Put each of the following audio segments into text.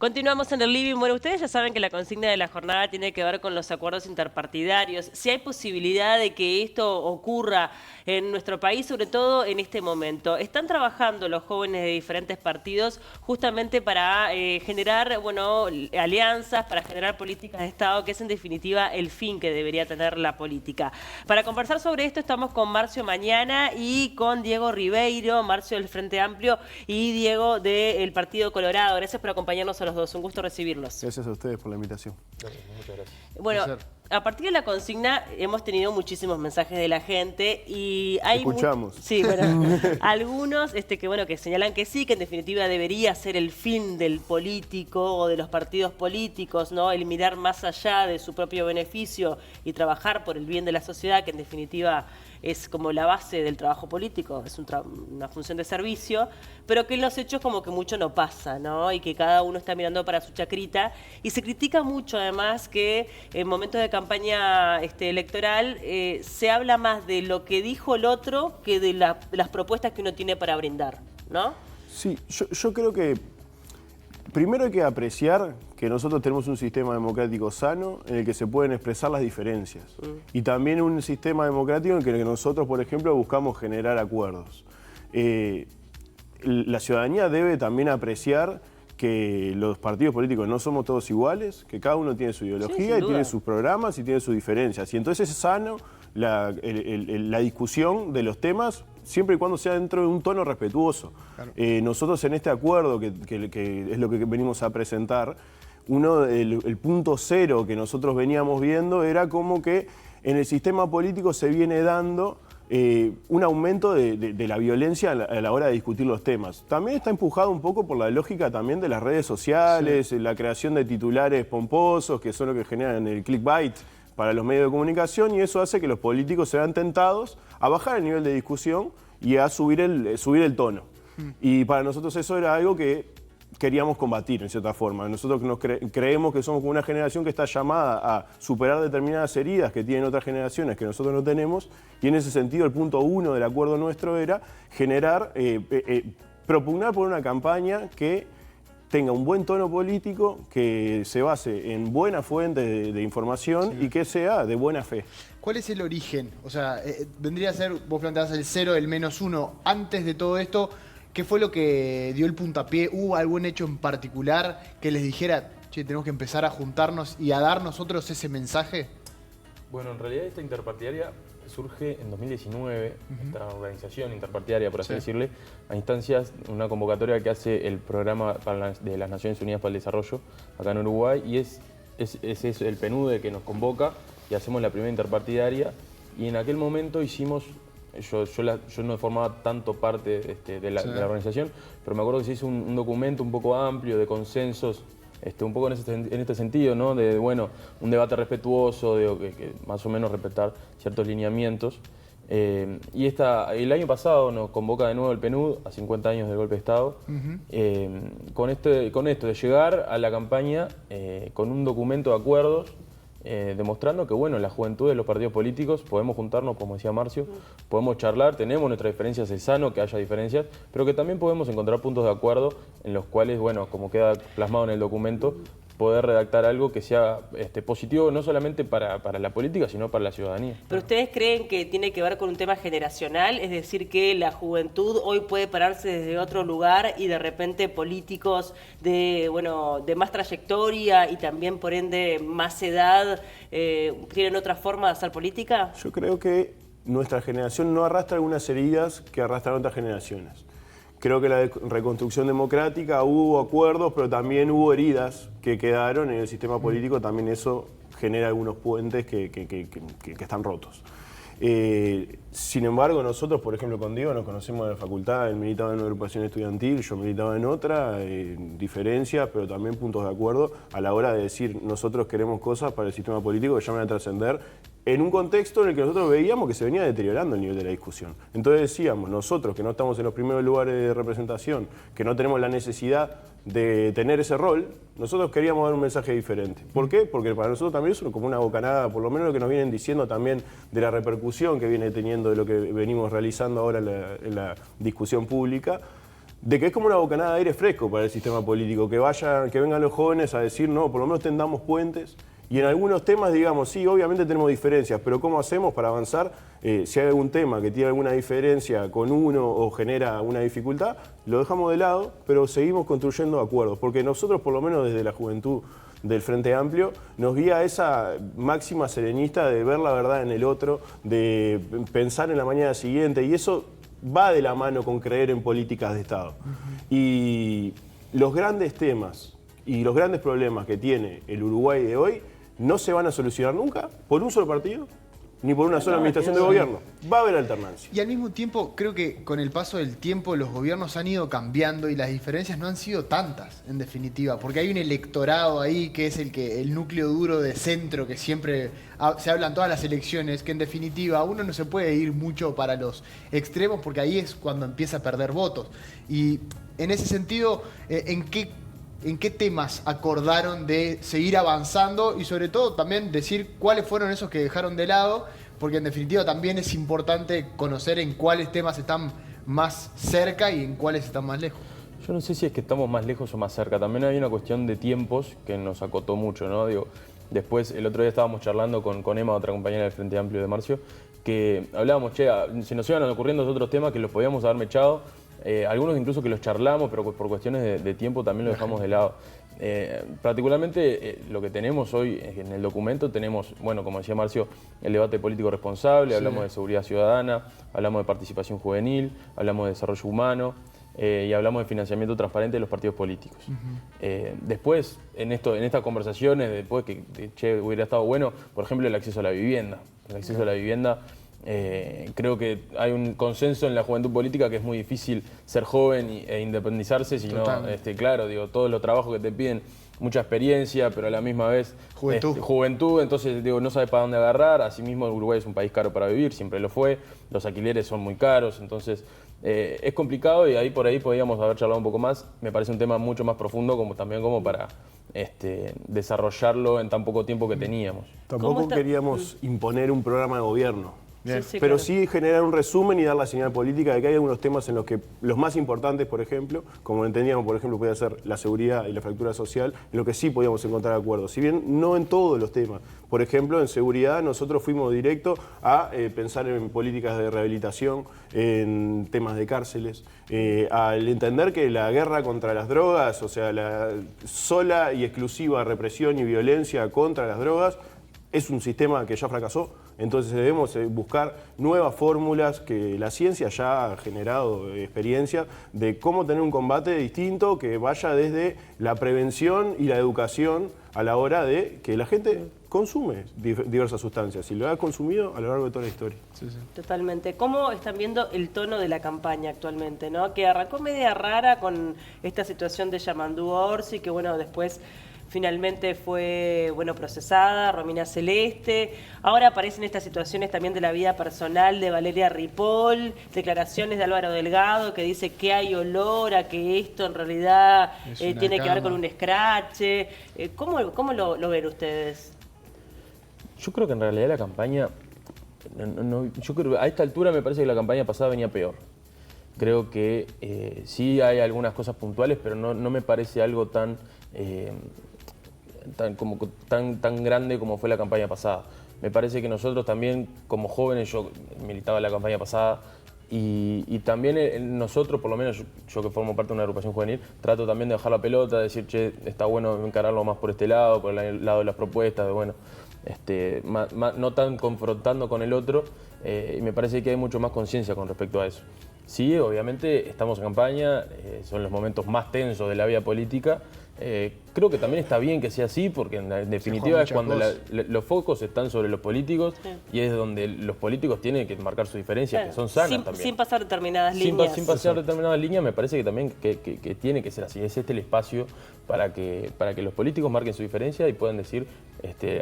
Continuamos en el living. Bueno, ustedes ya saben que la consigna de la jornada tiene que ver con los acuerdos interpartidarios. Si hay posibilidad de que esto ocurra en nuestro país, sobre todo en este momento. Están trabajando los jóvenes de diferentes partidos justamente para generar, bueno, alianzas, para generar políticas de Estado, que es en definitiva el fin que debería tener la política. Para conversar sobre esto estamos con Marcio Mañana y con Diego Ribeiro, Marcio del Frente Amplio y Diego del Partido Colorado. Gracias por acompañarnos a los dos, un gusto recibirlos. Gracias a ustedes por la invitación. Muchas gracias. Bueno, a partir de la consigna hemos tenido muchísimos mensajes de la gente y hay... Escuchamos. Sí, bueno, algunos que señalan que sí, que en definitiva debería ser el fin del político o de los partidos políticos, ¿no? El mirar más allá de su propio beneficio y trabajar por el bien de la sociedad, que en definitiva es como la base del trabajo político, es una función de servicio, pero que en los hechos como que mucho no pasa, ¿no? Y que cada uno está mirando para su chacrita. Y se critica mucho además que en momentos de campaña electoral se habla más de lo que dijo el otro que de las propuestas que uno tiene para brindar, ¿no? Sí, yo creo que primero hay que apreciar que nosotros tenemos un sistema democrático sano en el que se pueden expresar las diferencias. Y también un sistema democrático en el que nosotros, por ejemplo, buscamos generar acuerdos. La ciudadanía debe también apreciar que los partidos políticos no somos todos iguales, que cada uno tiene su ideología y tiene sus programas y tiene sus diferencias. Y entonces es sano la discusión de los temas siempre y cuando sea dentro de un tono respetuoso. Claro. Nosotros en este acuerdo, que es lo que venimos a presentar, el punto cero que nosotros veníamos viendo era como que en el sistema político se viene dando un aumento de la violencia a la hora de discutir los temas. También está empujado un poco por la lógica también de las redes sociales, sí, la creación de titulares pomposos que son lo que generan el clickbait para los medios de comunicación, y eso hace que los políticos se vean tentados a bajar el nivel de discusión y a subir el tono. Y para nosotros eso era algo que queríamos combatir, en cierta forma. Nosotros creemos que somos como una generación que está llamada a superar determinadas heridas que tienen otras generaciones que nosotros no tenemos, y en ese sentido el punto 1 del acuerdo nuestro era generar, propugnar por una campaña que tenga un buen tono político, que se base en buenas fuentes de información, sí, y que sea de buena fe. ¿Cuál es el origen? O sea, vendría a ser, vos planteabas el 0, el -1. Antes de todo esto, ¿qué fue lo que dio el puntapié? ¿Hubo algún hecho en particular que les dijera, che, tenemos que empezar a juntarnos y a dar nosotros ese mensaje? Bueno, en realidad esta interpartidaria surge en 2019, esta organización interpartidaria, por así decirle, a instancias de una convocatoria que hace el programa de las Naciones Unidas para el Desarrollo acá en Uruguay, y es el PNUD que nos convoca y hacemos la primera interpartidaria, y en aquel momento hicimos, yo no formaba tanto parte de la organización, pero me acuerdo que se hizo un documento un poco amplio de consensos, un poco en este sentido, ¿no? De bueno, un debate respetuoso, que más o menos respetar ciertos lineamientos. Y el año pasado nos convoca de nuevo el PNUD a 50 años del golpe de Estado, con esto de llegar a la campaña con un documento de acuerdos, demostrando que bueno, la juventud de los partidos políticos podemos juntarnos, como decía Marcio, podemos charlar, tenemos nuestras diferencias, es sano que haya diferencias, pero que también podemos encontrar puntos de acuerdo en los cuales, bueno, como queda plasmado en el documento, poder redactar algo que sea positivo no solamente para la política, sino para la ciudadanía. ¿Pero ustedes creen que tiene que ver con un tema generacional? Es decir, que la juventud hoy puede pararse desde otro lugar y de repente políticos de más trayectoria y también por ende más edad tienen otra forma de hacer política? Yo creo que nuestra generación no arrastra algunas heridas que arrastran otras generaciones. Creo que la reconstrucción democrática hubo acuerdos, pero también hubo heridas que quedaron en el sistema político. También eso genera algunos puentes que están rotos. Sin embargo, nosotros, por ejemplo, con Diego nos conocemos de la facultad, él militaba en una agrupación estudiantil, yo militaba en otra, diferencias, pero también puntos de acuerdo a la hora de decir nosotros queremos cosas para el sistema político que llamen a trascender en un contexto en el que nosotros veíamos que se venía deteriorando el nivel de la discusión. Entonces decíamos, nosotros que no estamos en los primeros lugares de representación, que no tenemos la necesidad de tener ese rol, nosotros queríamos dar un mensaje diferente. ¿Por qué? Porque para nosotros también es como una bocanada, por lo menos lo que nos vienen diciendo también de la repercusión que viene teniendo de lo que venimos realizando ahora en la discusión pública, de que es como una bocanada de aire fresco para el sistema político, que vengan los jóvenes a decir, no, por lo menos tendamos puentes. Y en algunos temas, digamos, sí, obviamente tenemos diferencias, pero ¿cómo hacemos para avanzar? Si hay algún tema que tiene alguna diferencia con uno o genera una dificultad, lo dejamos de lado, pero seguimos construyendo acuerdos. Porque nosotros, por lo menos desde la juventud del Frente Amplio, nos guía esa máxima serenista de ver la verdad en el otro, de pensar en la mañana siguiente, y eso va de la mano con creer en políticas de Estado. Y los grandes temas y los grandes problemas que tiene el Uruguay de hoy no se van a solucionar nunca por un solo partido ni por una sola administración de gobierno. Va a haber alternancia. Y al mismo tiempo, creo que con el paso del tiempo los gobiernos han ido cambiando y las diferencias no han sido tantas, en definitiva, porque hay un electorado ahí que es el núcleo duro de centro que siempre se habla en todas las elecciones, que en definitiva uno no se puede ir mucho para los extremos porque ahí es cuando empieza a perder votos. Y en ese sentido, ¿en qué temas acordaron de seguir avanzando y sobre todo también decir cuáles fueron esos que dejaron de lado? Porque en definitiva también es importante conocer en cuáles temas están más cerca y en cuáles están más lejos. Yo no sé si es que estamos más lejos o más cerca. También hay una cuestión de tiempos que nos acotó mucho, ¿no? Digo, después, el otro día estábamos charlando con Emma, otra compañera del Frente Amplio de Marcio, que hablábamos, se nos iban ocurriendo otros temas que los podíamos haber mechado. Algunos incluso que los charlamos, pero por cuestiones de tiempo también los dejamos de lado. Particularmente lo que tenemos hoy en el documento tenemos, bueno, como decía Marcio, el debate político responsable, hablamos de seguridad ciudadana, hablamos de participación juvenil, hablamos de desarrollo humano y hablamos de financiamiento transparente de los partidos políticos. Después, en estas conversaciones, después que hubiera estado bueno, por ejemplo, el acceso a la vivienda. El acceso a la vivienda. Creo que hay un consenso en la juventud política que es muy difícil ser joven e independizarse, sino, claro, digo, todos los trabajos que te piden mucha experiencia, pero a la misma vez juventud, entonces digo, no sabes para dónde agarrar. Asimismo, Uruguay es un país caro para vivir, siempre lo fue, los alquileres son muy caros, entonces es complicado y por ahí podríamos haber charlado un poco más. Me parece un tema mucho más profundo como para desarrollarlo en tan poco tiempo que teníamos. Tampoco queríamos imponer un programa de gobierno. Sí, pero claro. sí generar un resumen y dar la señal política de que hay algunos temas en los que los más importantes, por ejemplo, como entendíamos, por ejemplo, podía ser la seguridad y la fractura social, en lo que sí podíamos encontrar acuerdos. Si bien no en todos los temas. Por ejemplo, en seguridad nosotros fuimos directo a pensar en políticas de rehabilitación, en temas de cárceles, al entender que la guerra contra las drogas, o sea, la sola y exclusiva represión y violencia contra las drogas, es un sistema que ya fracasó. Entonces debemos buscar nuevas fórmulas que la ciencia ya ha generado experiencia de cómo tener un combate distinto que vaya desde la prevención y la educación a la hora de que la gente consume diversas sustancias y lo ha consumido a lo largo de toda la historia. Sí. Totalmente. ¿Cómo están viendo el tono de la campaña actualmente, ¿no? Que arrancó media rara con esta situación de Yamandú Orsi, que bueno, después finalmente fue procesada, Romina Celeste. Ahora aparecen estas situaciones también de la vida personal de Valeria Ripoll, declaraciones de Álvaro Delgado que dice que hay olor a que esto en realidad tiene que ver con un escrache. ¿Cómo lo ven ustedes? Yo creo que en realidad la campaña, yo creo que a esta altura me parece que la campaña pasada venía peor. Creo que sí hay algunas cosas puntuales, pero no me parece algo tan grande como fue la campaña pasada. Me parece que nosotros también, como jóvenes, yo militaba en la campaña pasada, y también nosotros, por lo menos yo que formo parte de una agrupación juvenil, trato también de bajar la pelota, de decir, che, está bueno encararlo más por este lado, por el lado de las propuestas, no tan confrontando con el otro, y me parece que hay mucho más conciencia con respecto a eso. Sí, obviamente estamos en campaña, son los momentos más tensos de la vida política. Creo que también está bien que sea así, porque en definitiva es cuando los focos están sobre los políticos, y es donde los políticos tienen que marcar sus diferencias, que son sanas también. Sin pasar determinadas líneas. Sin pasar determinadas líneas, me parece que también que tiene que ser así. Es el espacio para que los políticos marquen su diferencia y puedan decir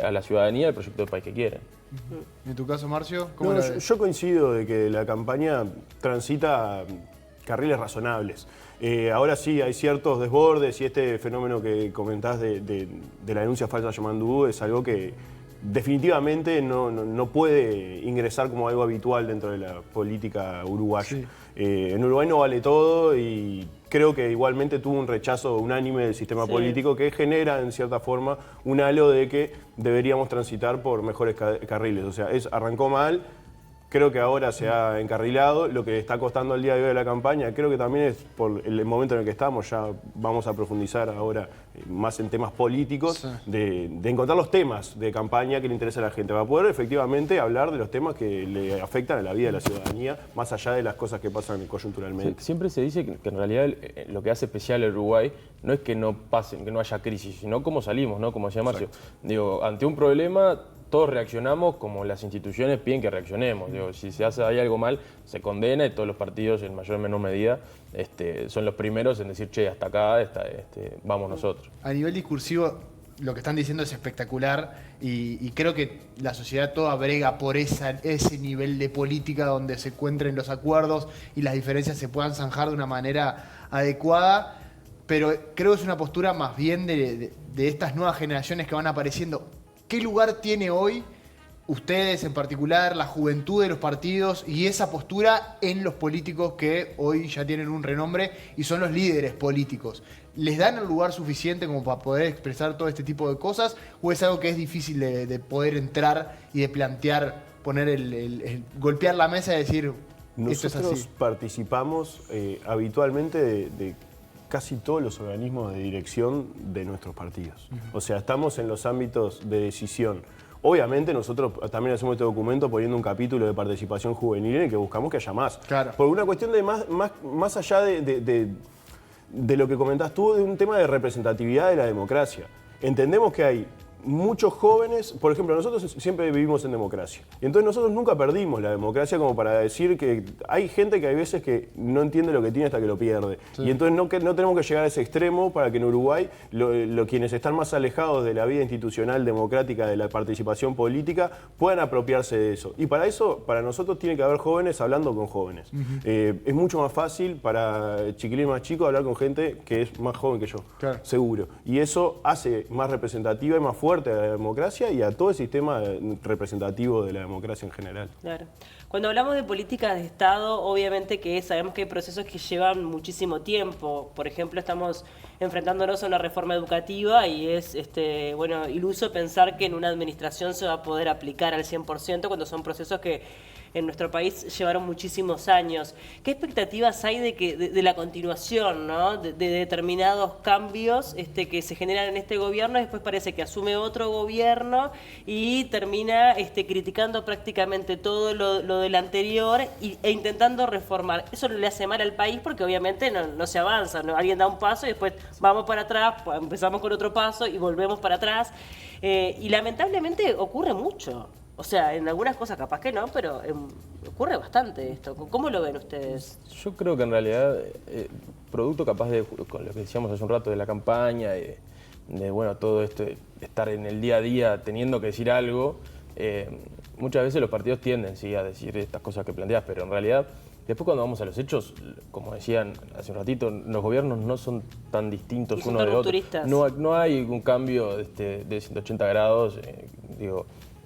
a la ciudadanía el proyecto del país que quieren. ¿En tu caso, Marcio? Yo coincido de que la campaña transita carriles razonables. Ahora sí hay ciertos desbordes y este fenómeno que comentás de la denuncia falsa de Yamandú es algo que definitivamente no puede ingresar como algo habitual dentro de la política uruguaya. Sí. En Uruguay no vale todo y creo que igualmente tuvo un rechazo unánime del sistema político que genera, en cierta forma, un halo de que deberíamos transitar por mejores carriles. O sea, arrancó mal. Creo que ahora se ha encarrilado. Lo que está costando el día de hoy de la campaña, creo que también es por el momento en el que estamos. Ya vamos a profundizar ahora más en temas políticos, de encontrar los temas de campaña que le interesa a la gente. Va a poder efectivamente hablar de los temas que le afectan a la vida de la ciudadanía, más allá de las cosas que pasan coyunturalmente. Siempre se dice que en realidad lo que hace especial el Uruguay no es que no haya crisis, sino cómo salimos, ¿no? Como decía Marcio. Digo, ante un problema todos reaccionamos como las instituciones piden que reaccionemos. Digo, si se hace ahí algo mal, se condena y todos los partidos, en mayor o menor medida, son los primeros en decir, che, hasta acá vamos nosotros. A nivel discursivo, lo que están diciendo es espectacular y creo que la sociedad toda brega por ese nivel de política donde se encuentren los acuerdos y las diferencias se puedan zanjar de una manera adecuada, pero creo que es una postura más bien de estas nuevas generaciones que van apareciendo. ¿Qué lugar tiene hoy ustedes en particular, la juventud de los partidos y esa postura en los políticos que hoy ya tienen un renombre y son los líderes políticos? ¿Les dan el lugar suficiente como para poder expresar todo este tipo de cosas o es algo que es difícil de poder entrar y de plantear, poner golpear la mesa y decir, esto es así? Nosotros participamos habitualmente de casi todos los organismos de dirección de nuestros partidos. O sea, estamos en los ámbitos de decisión. Obviamente nosotros también hacemos este documento poniendo un capítulo de participación juvenil en el que buscamos que haya más. Claro. Por una cuestión de más allá de lo que comentás tú, de un tema de representatividad de la democracia. Entendemos que hay muchos jóvenes, por ejemplo, nosotros siempre vivimos en democracia. Y entonces nosotros nunca perdimos la democracia como para decir que hay gente que hay veces que no entiende lo que tiene hasta que lo pierde. Sí. Y entonces no tenemos que llegar a ese extremo para que en Uruguay quienes están más alejados de la vida institucional democrática, de la participación política, puedan apropiarse de eso. Y para eso, para nosotros tiene que haber jóvenes hablando con jóvenes. Es mucho más fácil para chiquilín más chico hablar con gente que es más joven que yo, claro, seguro. Y eso hace más representativa y más fuerte a la democracia y a todo el sistema representativo de la democracia en general. Claro. Cuando hablamos de políticas de Estado, obviamente que sabemos que hay procesos que llevan muchísimo tiempo. Por ejemplo, estamos enfrentándonos a una reforma educativa y es iluso pensar que en una administración se va a poder aplicar al 100% cuando son procesos que en nuestro país llevaron muchísimos años. ¿Qué expectativas hay de la continuación, ¿no? de determinados cambios que se generan en este gobierno? Después parece que asume otro gobierno y termina criticando prácticamente todo lo del anterior e intentando reformar. Eso no le hace mal al país porque obviamente no se avanza, ¿no? Alguien da un paso y después vamos para atrás, pues empezamos con otro paso y volvemos para atrás. Y lamentablemente ocurre mucho. O sea, en algunas cosas capaz que no, pero ocurre bastante esto. ¿Cómo lo ven ustedes? Yo creo que en realidad, producto capaz con lo que decíamos hace un rato de la campaña, de todo esto, de estar en el día a día teniendo que decir algo, muchas veces los partidos tienden a decir estas cosas que planteas, pero en realidad, después cuando vamos a los hechos, como decían hace un ratito, los gobiernos no son tan distintos uno de otro. No hay un cambio de 180 grados,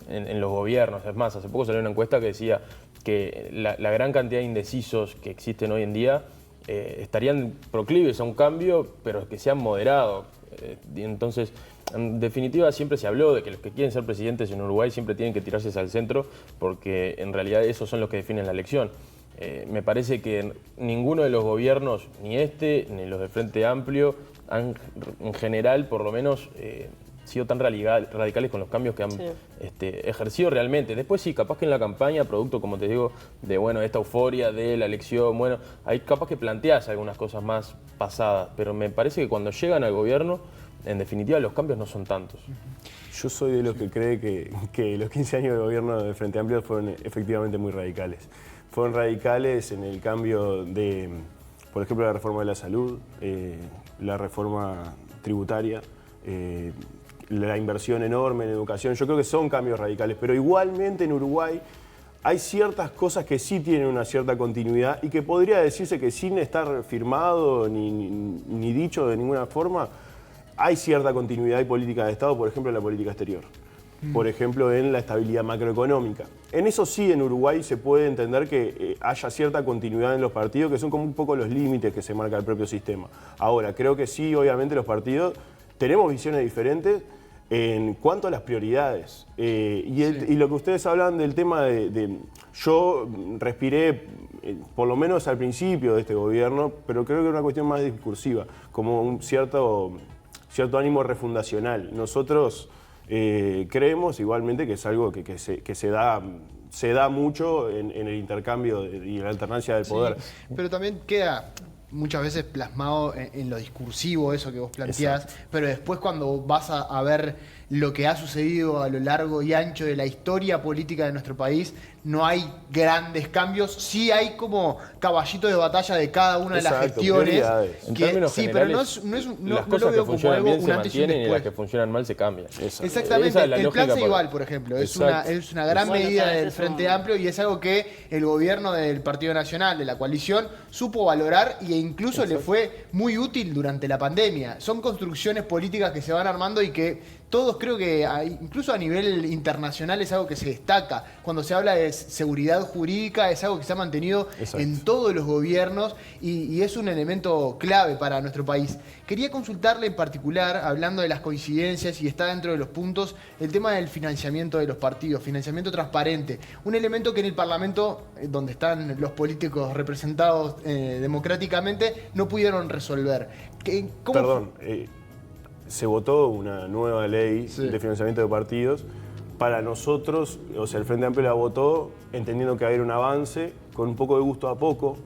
en los gobiernos. Es más, hace poco salió una encuesta que decía que la gran cantidad de indecisos que existen hoy en día estarían proclives a un cambio, pero que sean moderados. Y entonces, en definitiva, siempre se habló de que los que quieren ser presidentes en Uruguay siempre tienen que tirarse al centro, porque en realidad esos son los que definen la elección. Me parece que ninguno de los gobiernos, ni ni los del Frente Amplio, han en general, por lo menos, sido tan radicales con los cambios que han ejercido realmente. Después sí, capaz que en la campaña, producto, como te digo, de esta euforia de la elección, ahí capaz que planteás algunas cosas más pasadas, pero me parece que cuando llegan al gobierno, en definitiva, los cambios no son tantos. Yo soy de los que cree que los 15 años de gobierno del Frente Amplio fueron efectivamente muy radicales. Fueron radicales en el cambio de, por ejemplo, la reforma de la salud, la reforma tributaria, la inversión enorme en educación. Yo creo que son cambios radicales, pero igualmente en Uruguay hay ciertas cosas que sí tienen una cierta continuidad y que podría decirse que sin estar firmado ni dicho de ninguna forma, hay cierta continuidad y política de Estado, por ejemplo, en la política exterior. por ejemplo, en la estabilidad macroeconómica. En eso sí, en Uruguay se puede entender que haya cierta continuidad en los partidos, que son como un poco los límites que se marca el propio sistema. Ahora, creo que sí, obviamente los partidos tenemos visiones diferentes en cuanto a las prioridades. Y lo que ustedes hablan del tema yo respiré, por lo menos al principio de este gobierno, pero creo que es una cuestión más discursiva, como un cierto ánimo refundacional. Nosotros creemos igualmente que es algo que se da mucho en el intercambio y en la alternancia del poder. Pero también queda muchas veces plasmado en lo discursivo, eso que vos planteás, pero después cuando vas a ver lo que ha sucedido a lo largo y ancho de la historia política de nuestro país, no hay grandes cambios, sí hay como caballito de batalla de cada una de las gestiones. En términos sí, generales, pero las no cosas lo veo que como funcionan algo bien un se antes y un mantienen y las después. que funcionan mal se cambian. Exactamente, Esa es la el plan lógica Ceibal, por ejemplo, es una gran Bueno, medida sabes, del es Frente Amplio y es algo que el gobierno del Partido Nacional, de la coalición, supo valorar e incluso le fue muy útil durante la pandemia. Son construcciones políticas que se van armando y que todos creo que, incluso a nivel internacional, es algo que se destaca. Cuando se habla de seguridad jurídica, es algo que se ha mantenido en todos los gobiernos y es un elemento clave para nuestro país. Quería consultarle en particular, hablando de las coincidencias y está dentro de los puntos, el tema del financiamiento de los partidos, financiamiento transparente. Un elemento que en el Parlamento, donde están los políticos representados democráticamente, no pudieron resolver. Perdón, se votó una nueva ley de financiamiento de partidos. Para nosotros, o sea, el Frente Amplio la votó entendiendo que va a haber un avance, con un poco de gusto a poco,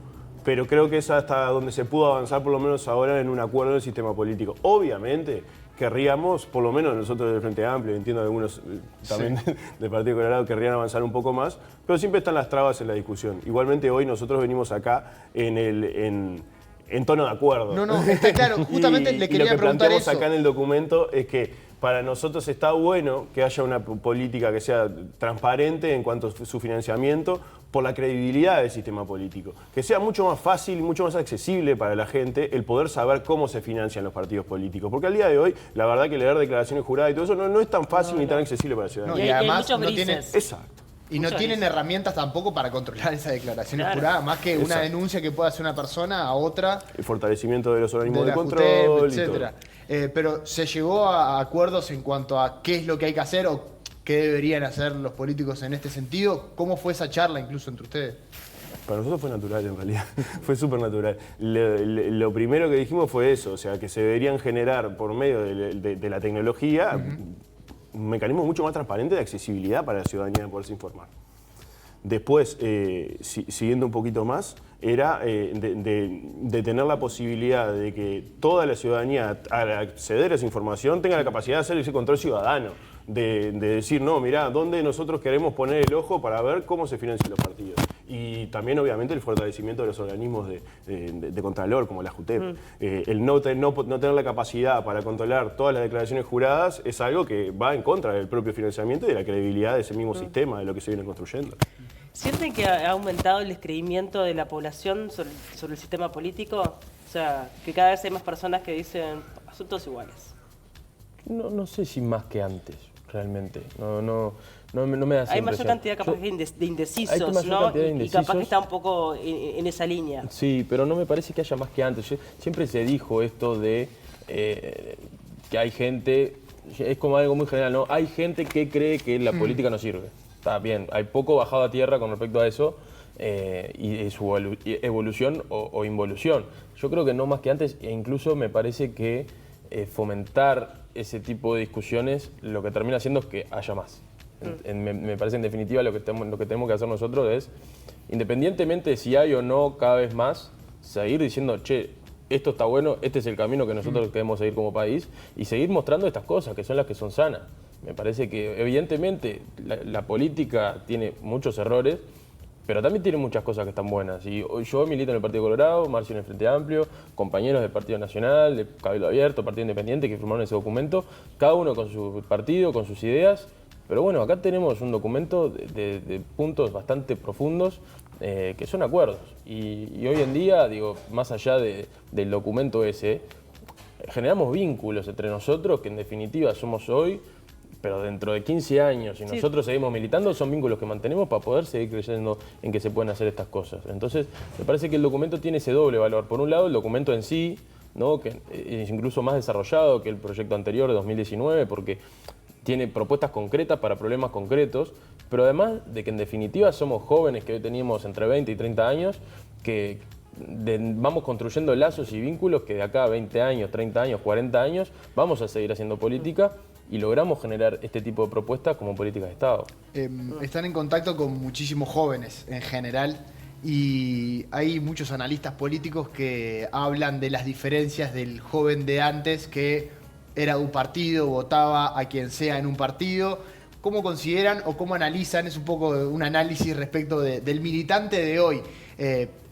pero creo que es hasta donde se pudo avanzar, por lo menos ahora, en un acuerdo del sistema político. Obviamente, querríamos, por lo menos nosotros del Frente Amplio, entiendo algunos también del Partido Colorado, querrían avanzar un poco más, pero siempre están las trabas en la discusión. Igualmente hoy nosotros venimos acá en tono de acuerdo. No, está claro. Justamente le quería preguntar eso. Lo que planteamos acá en el documento es que para nosotros está bueno que haya una política que sea transparente en cuanto a su financiamiento por la credibilidad del sistema político. Que sea mucho más fácil, mucho más accesible para la gente el poder saber cómo se financian los partidos políticos. Porque al día de hoy, la verdad que leer declaraciones juradas y todo eso no es tan fácil ni tan accesible para la ciudadanía. Y además hay no tienen... Exacto. Y no tienen herramientas tampoco para controlar esas declaraciones juradas, más que una denuncia que pueda hacer una persona a otra. El fortalecimiento de los organismos de la control, JUTEP, etcétera. Pero ¿se llegó a acuerdos en cuanto a qué es lo que hay que hacer o qué deberían hacer los políticos en este sentido? ¿Cómo fue esa charla incluso entre ustedes? Para nosotros fue natural en realidad, fue súper natural. Lo primero que dijimos fue eso, o sea, que se deberían generar por medio de la tecnología un mecanismo mucho más transparente de accesibilidad para la ciudadanía de poderse informar. Después, siguiendo un poquito más, era de tener la posibilidad de que toda la ciudadanía, al acceder a esa información, tenga la capacidad de hacer ese control ciudadano, de decir, no, mirá, ¿dónde nosotros queremos poner el ojo para ver cómo se financian los partidos? Y también, obviamente, el fortalecimiento de los organismos de contralor, como la JUTEP. El no tener la capacidad para controlar todas las declaraciones juradas es algo que va en contra del propio financiamiento y de la credibilidad de ese mismo sistema, de lo que se viene construyendo. ¿Sienten que ha aumentado el descreimiento de la población sobre el sistema político? O sea, que cada vez hay más personas que dicen asuntos iguales. No sé si más que antes, realmente. No me da esa Hay impresión. mayor cantidad capaz de indecisos, mayor ¿no? cantidad de Y indecisos. capaz que está un poco en esa línea. Sí, pero no me parece que haya más que antes. Siempre se dijo esto de que hay gente, es como algo muy general, ¿no? Hay gente que cree que la política no sirve. Está bien, hay poco bajado a tierra con respecto a eso y su evolución o involución. Yo creo que no más que antes, e incluso me parece que fomentar ese tipo de discusiones lo que termina haciendo es que haya más. Me parece en definitiva lo que tenemos que hacer nosotros es, independientemente de si hay o no cada vez más, seguir diciendo, che, esto está bueno, este es el camino que nosotros queremos seguir como país y seguir mostrando estas cosas que son las que son sanas. Me parece que evidentemente la política tiene muchos errores, pero también tiene muchas cosas que están buenas. Y yo milito en el Partido Colorado, Marcio en el Frente Amplio, compañeros del Partido Nacional, de Cabildo Abierto, Partido Independiente que firmaron ese documento, cada uno con su partido, con sus ideas. Pero bueno, acá tenemos un documento de puntos bastante profundos que son acuerdos. Y hoy en día, digo, más allá del documento ese, generamos vínculos entre nosotros que en definitiva somos hoy pero dentro de 15 años, y nosotros seguimos militando, son vínculos que mantenemos para poder seguir creyendo en que se pueden hacer estas cosas. Entonces, me parece que el documento tiene ese doble valor. Por un lado, el documento en sí, ¿no? Que es incluso más desarrollado que el proyecto anterior de 2019, porque tiene propuestas concretas para problemas concretos, pero además de que en definitiva somos jóvenes que hoy teníamos entre 20 y 30 años, que vamos construyendo lazos y vínculos que de acá a 20 años, 30 años, 40 años vamos a seguir haciendo política y logramos generar este tipo de propuestas como políticas de Estado. Están en contacto con muchísimos jóvenes en general y hay muchos analistas políticos que hablan de las diferencias del joven de antes que era de un partido, votaba a quien sea en un partido. ¿Cómo consideran o cómo analizan? Es un poco un análisis respecto del militante de hoy.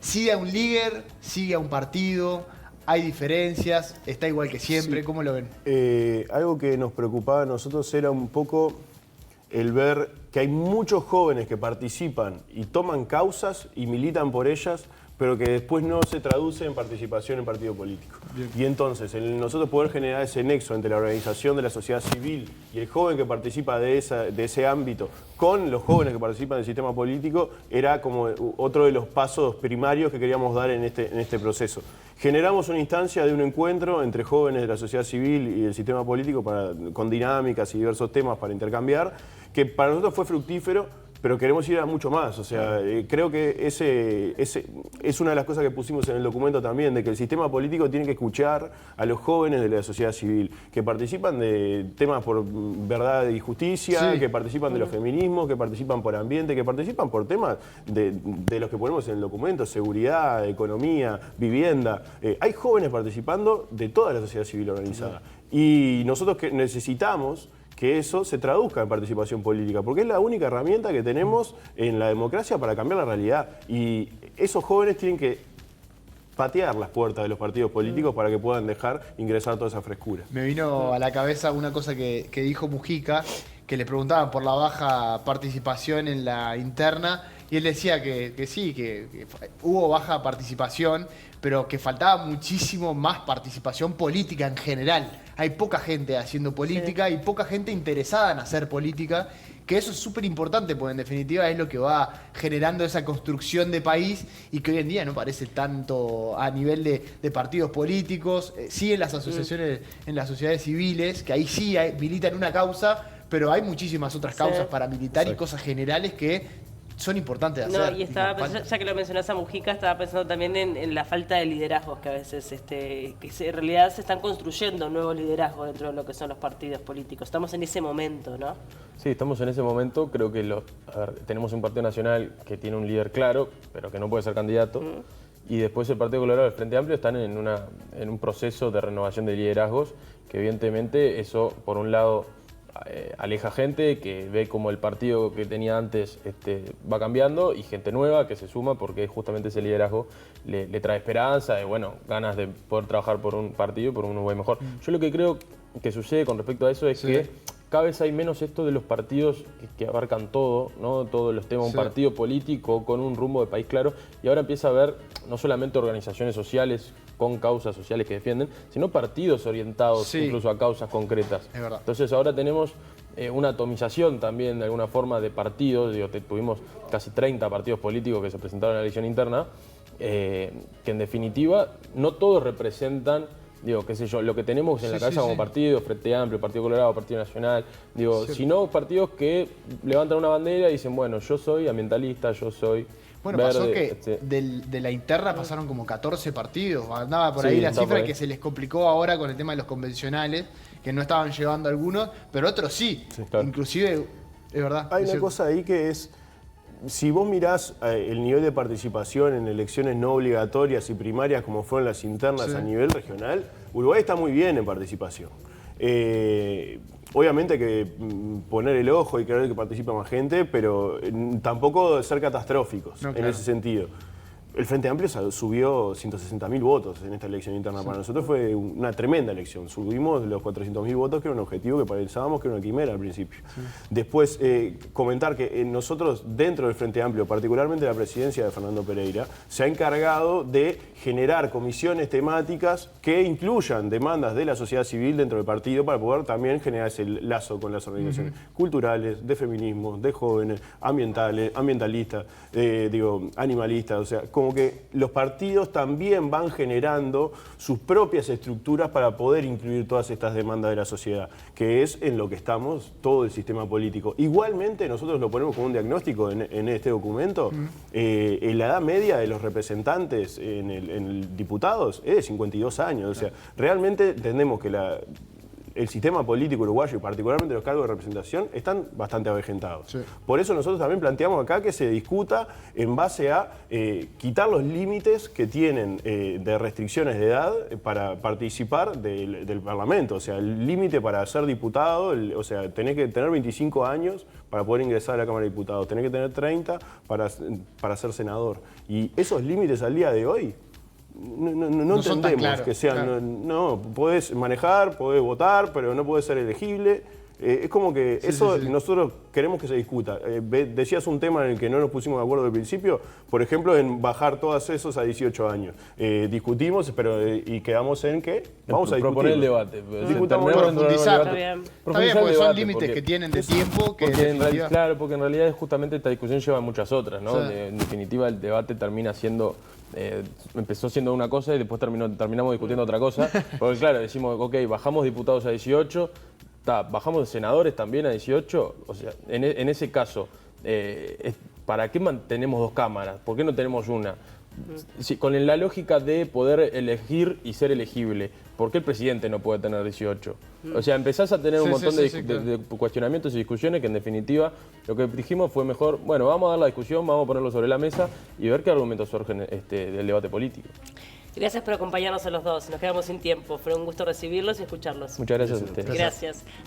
¿Sigue a un líder? ¿Sigue a un partido? ¿Hay diferencias? ¿Está igual que siempre? Sí. ¿Cómo lo ven? Algo que nos preocupaba a nosotros era un poco el ver que hay muchos jóvenes que participan y toman causas y militan por ellas, pero que después no se traduce en participación en partido político. Bien. Y entonces, nosotros poder generar ese nexo entre la organización de la sociedad civil y el joven que participa de ese ámbito con los jóvenes que participan del sistema político era como otro de los pasos primarios que queríamos dar en este proceso. Generamos una instancia de un encuentro entre jóvenes de la sociedad civil y el sistema político con dinámicas y diversos temas para intercambiar, que para nosotros fue fructífero, pero queremos ir a mucho más. O sea, creo que ese es una de las cosas que pusimos en el documento también, de que el sistema político tiene que escuchar a los jóvenes de la sociedad civil, que participan de temas por verdad y justicia, que participan de los feminismos, que participan por ambiente, que participan por temas de los que ponemos en el documento, seguridad, economía, vivienda. Hay jóvenes participando de toda la sociedad civil organizada. Y nosotros necesitamos que eso se traduzca en participación política, porque es la única herramienta que tenemos en la democracia para cambiar la realidad. Y esos jóvenes tienen que patear las puertas de los partidos políticos para que puedan dejar ingresar toda esa frescura. Me vino a la cabeza una cosa que dijo Mujica, que le preguntaban por la baja participación en la interna, y él decía que sí, que hubo baja participación, pero que faltaba muchísimo más participación política en general. Hay poca gente haciendo política y poca gente interesada en hacer política, que eso es súper importante, porque en definitiva es lo que va generando esa construcción de país y que hoy en día no parece tanto a nivel de partidos políticos, sí en las asociaciones, en las sociedades civiles, que ahí sí militan una causa, pero hay muchísimas otras causas para militar y cosas generales que son importantes de hacer. No, y estaba pensando, ya que lo mencionás a Mujica, estaba pensando también en la falta de liderazgos que a veces, que en realidad se están construyendo nuevos liderazgos dentro de lo que son los partidos políticos. Estamos en ese momento, ¿no? Sí, estamos en ese momento. Creo que tenemos un partido nacional que tiene un líder claro, pero que no puede ser candidato. Y después el Partido Colorado y el Frente Amplio están en un proceso de renovación de liderazgos, que evidentemente eso, por un lado, aleja gente que ve como el partido que tenía antes va cambiando, y gente nueva que se suma porque justamente ese liderazgo le trae esperanza, ganas de poder trabajar por un partido, por un Uruguay mejor. Yo lo que creo que sucede con respecto a eso es que cada vez hay menos esto de los partidos que abarcan todo, ¿no? Todos los temas, un partido político con un rumbo de país claro, y ahora empieza a haber no solamente organizaciones sociales con causas sociales que defienden, sino partidos orientados incluso a causas concretas. Es verdad. Entonces ahora tenemos una atomización también de alguna forma de partidos. Tuvimos casi 30 partidos políticos que se presentaron en la elección interna, que en definitiva no todos representan, lo que tenemos en la cabeza como partido, Frente Amplio, Partido Colorado, Partido Nacional, sino partidos que levantan una bandera y dicen, bueno, yo soy ambientalista, yo soy Bueno, verde, pasó que de la interna pasaron como 14 partidos. Andaba por ahí la cifra que se les complicó ahora con el tema de los convencionales, que no estaban llevando algunos, pero otros sí. Claro. Inclusive, es verdad. Hay una cosa ahí que es, si vos mirás el nivel de participación en elecciones no obligatorias y primarias como fueron las internas a nivel regional, Uruguay está muy bien en participación. Obviamente hay que poner el ojo y querer que participe más gente, pero tampoco ser catastróficos en ese sentido. el Frente Amplio subió 160.000 votos en esta elección interna. Para nosotros fue una tremenda elección. Subimos los 400.000 votos, que era un objetivo que pensábamos que era una quimera al principio. Después, comentar que nosotros, dentro del Frente Amplio, particularmente la presidencia de Fernando Pereira, se ha encargado de generar comisiones temáticas que incluyan demandas de la sociedad civil dentro del partido para poder también generar ese lazo con las organizaciones culturales, de feminismo, de jóvenes, ambientalistas, animalistas, o sea, como que los partidos también van generando sus propias estructuras para poder incluir todas estas demandas de la sociedad, que es en lo que estamos todo el sistema político. Igualmente, nosotros lo ponemos como un diagnóstico en este documento, en la edad media de los representantes en el diputados es de 52 años, o sea, realmente entendemos que el sistema político uruguayo y particularmente los cargos de representación están bastante avejentados. Sí. Por eso nosotros también planteamos acá que se discuta en base a quitar los límites que tienen de restricciones de edad para participar del Parlamento. O sea, el límite para ser diputado, o sea, tenés que tener 25 años para poder ingresar a la Cámara de Diputados, tenés que tener 30 para ser senador. Y esos límites al día de hoy no entendemos que sean... Claro. No, podés manejar, podés votar, pero no podés ser elegible. Es como que nosotros queremos que se discuta. Decías un tema en el que no nos pusimos de acuerdo al principio, por ejemplo, en bajar todos esos a 18 años. Discutimos, y quedamos en que vamos a discutir. Proponer el debate. Profundizar. Está bien, porque son límites que tienen de tiempo. Claro, porque en realidad justamente esta discusión lleva a muchas otras, ¿no? Sí. En definitiva, el debate termina siendo... empezó siendo una cosa y después terminamos discutiendo otra cosa. Porque claro, decimos, ok, bajamos diputados a 18, bajamos senadores también a 18. O sea, en ese caso, ¿para qué mantenemos dos cámaras? ¿Por qué no tenemos una? Sí, con la lógica de poder elegir y ser elegible, ¿por qué el presidente no puede tener 18? O sea, empezás a tener un montón de cuestionamientos y discusiones que en definitiva lo que dijimos fue mejor, bueno, vamos a dar la discusión, vamos a ponerlo sobre la mesa y ver qué argumentos surgen del debate político. Gracias por acompañarnos a los dos, nos quedamos sin tiempo, fue un gusto recibirlos y escucharlos. Muchas gracias a ustedes. Gracias.